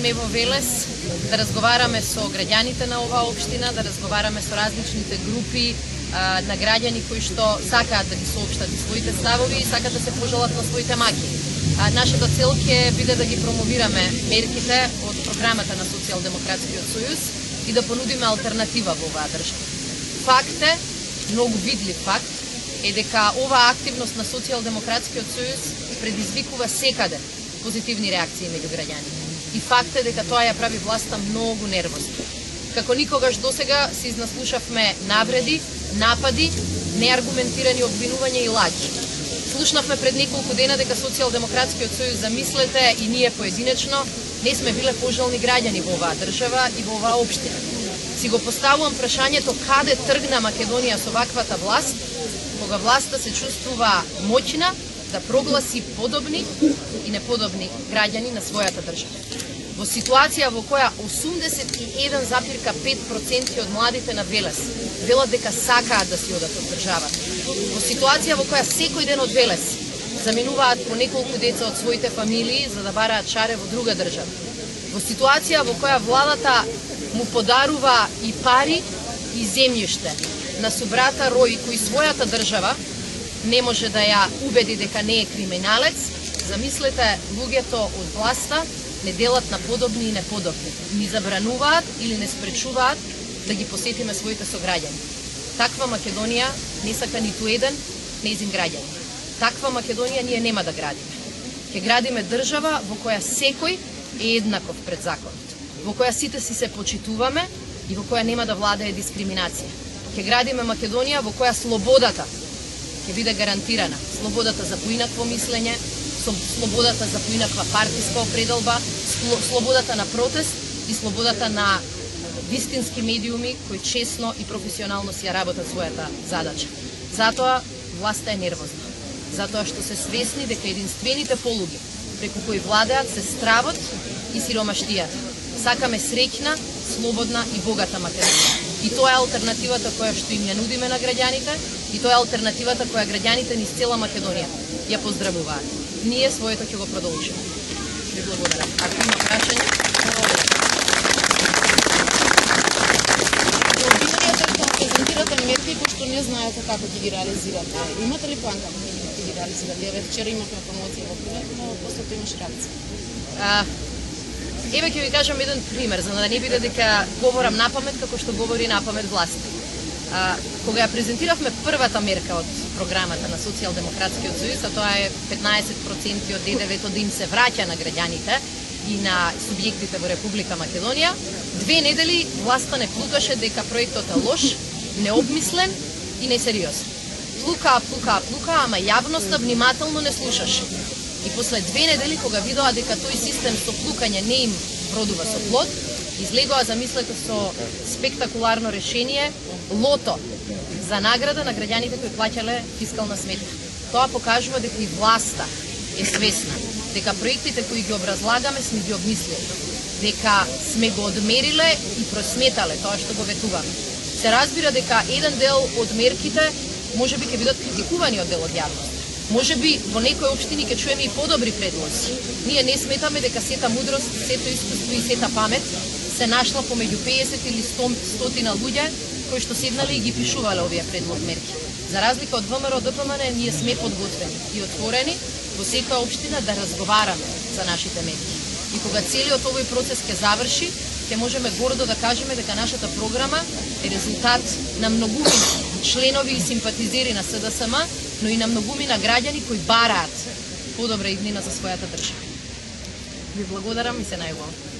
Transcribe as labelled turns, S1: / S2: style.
S1: сме во Велес да разговараме со граѓаните на оваа општина, да разговараме со различните групи на граѓани кои што сакаат да ги соопштат и своите ставови и сакаат да се пожалат на своите маки. Нашата цел ќе биде да ги промовираме мерките од програмата на Социјалдемократскиот сојуз и да понудиме алтернатива во оваа држава. Факт е, многу видлив факт, е дека оваа активност на Социјалдемократскиот сојуз предизвикува секаде позитивни реакции меѓу граѓаните. И факт е дека тоа ја прави власта многу нервозна. Како никогаш досега се изнаслушавме навреди, напади, неаргументирани обвинувања и лажи. Слушнавме пред неколку дена дека Социјалдемократскиот сојуз, замислете, и ние поединечно не сме биле пожелни граѓани во оваа држава и во оваа општина. Си го поставувам прашањето каде тргна Македонија со ваквата власт, кога власта се чувствува моќна да прогласи подобни и неподобни граѓани на својата држава. Во ситуација во која 81,5% од младите на Велес велат дека сакаат да си одат од државата. Во ситуација во која секој ден од Велес заминуваат по неколку деца од своите фамилии за да бараат шаре во друга држава. Во ситуација во која владата му подарува и пари и земјиште на собрата Рој, кој својата држава не може да ја убеди дека не е криминалец, замислете, луѓето од власта не делат на подобни и неподобни. Ни забрануваат или не спречуваат да ги посетиме своите сограѓани. Таква Македонија не сака ниту еден нејзин граѓани. Таква Македонија ние нема да градиме. Ќе градиме држава во која секој е еднаков пред законот, во која сите си се почитуваме и во која нема да владее дискриминација. Ќе градиме Македонија во која слободата ќе биде гарантирана. Слободата за поинакво мислење, слободата за поинаква партиска определба, слободата на протест и слободата на вистински медиуми кои честно и професионално си ја работат својата задача. Затоа власта е нервозна. Затоа што се свесни дека единствените полуги преку кои владеат се стравот и сиромаштијата. Сакаме среќна, слободна и богата Македонија. И тоа е алтернативата која што им ја нудиме на граѓаните, и тоа е алтернативата која граѓаните низ цела Македонија ја поздравуваат. Ние своето ќе го продолжиме. Ви благодарам. Ако има прашања,
S2: презентирате мерки кои што не знаете како ќе ги реализирате. Имате ли план како ќе ги реализирате? Еве вчера имавме промоција во Пилет, но после тоа имаше реакција.
S1: Еве ќе ви кажам еден пример, за да не биде дека говорам напамет како што говори напамет власта. Кога ја презентиравме првата мерка од програмата на Социјалдемократскиот сојуз, а тоа е 15% од ДДВ-то да им се враќа на граѓаните и на субјектите во Република Македонија, 2 недели власта не плукаше дека проектот е лош, необмислен и несериозен. Плука, ама јавноста внимателно не слушаше. И после 2 недели, кога видоа дека тој систем со плукање не им продува со плод, излегоа, замислете, со спектакуларно решение, лото за награда на граѓаните кои плаќале фискална сметка. Тоа покажува дека и власта е свесна, дека проектите кои ги образлагаме сме ги обмислили, дека сме го одмериле и просметале тоа што го ветуваме. Се разбира дека еден дел од мерките можеби ќе бидат критикувани од дел од јавност. Можеби во некои општини ќе чуеме и подобри предлози. Ние не сметаме дека сета мудрост, сето искуство и сета памет се нашла помеѓу 50 или 100 луѓе кои што седнале и ги пишувале овие предлог мерки. За разлика од ВМРО ДПМН, ние сме подготвени и отворени во секоја општина да разговараме за нашите мерки. И кога целиот овој процес ќе заврши, ќе можеме гордо да кажеме дека нашата програма е резултат на многумина членови и симпатизери на СДСМ, но и на многумина граѓани кои бараат подобра иднина за својата држава. Ви благодарам и се најубаво.